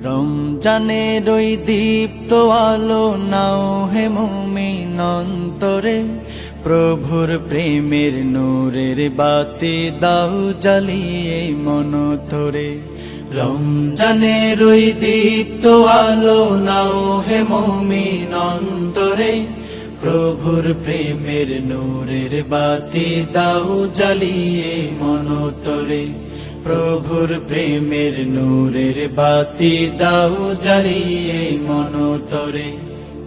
রমজানের ওই দীপ্ত আলো নাও হে মুমিন অন্তরে, প্রভুর প্রেমের নূরের বাতি দাও জ্বালিয়ে মন ধরে। রমজানের ওই দীপ্ত আলো নাও হে মুমিন অন্তরে, প্রভুর প্রেমের নূরের বাতি দাও জ্বালিয়ে মন ধরে। প্রভুর প্রেমের নূরের বাতি দাও জ্বালিয়ে মন ধরে।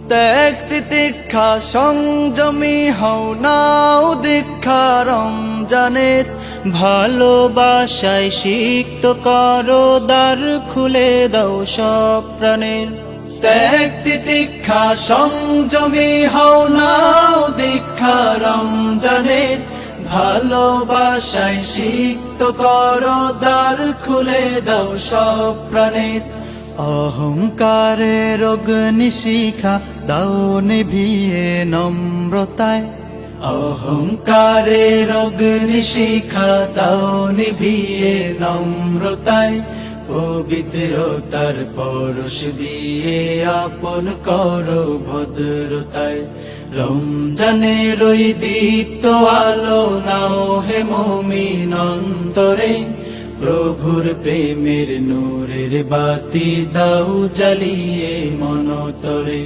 ত্যাগ তিতিক্ষা সংযমী হও নাও দীক্ষা রমজানের, ভালোবাসায় সিক্ত করো দ্বার খুলে দাও সব প্রাণের। ত্যাগ তিতিক্ষা সংযমী হও নাও দীক্ষা রমজানের, ভালোবাসায় সিক্ত করো দ্বার খুলে দাও সব প্রাণের। অহংকারের অগ্নিশিখা দাও নিভিয়ে নম্রতায়, অহংকারের অগ্নিশিখা দাও নিভিয়ে নম্রতায়। পবিত্রতার পরশ দিয়ে আপন করো ভদ্রতায়। রমজানের ওই দীপ্ত আলো নাও হে মুমিন অন্তরে, প্রভুর প্রেমের নূরের বাতি দাও জ্বালিয়ে মন ধরে।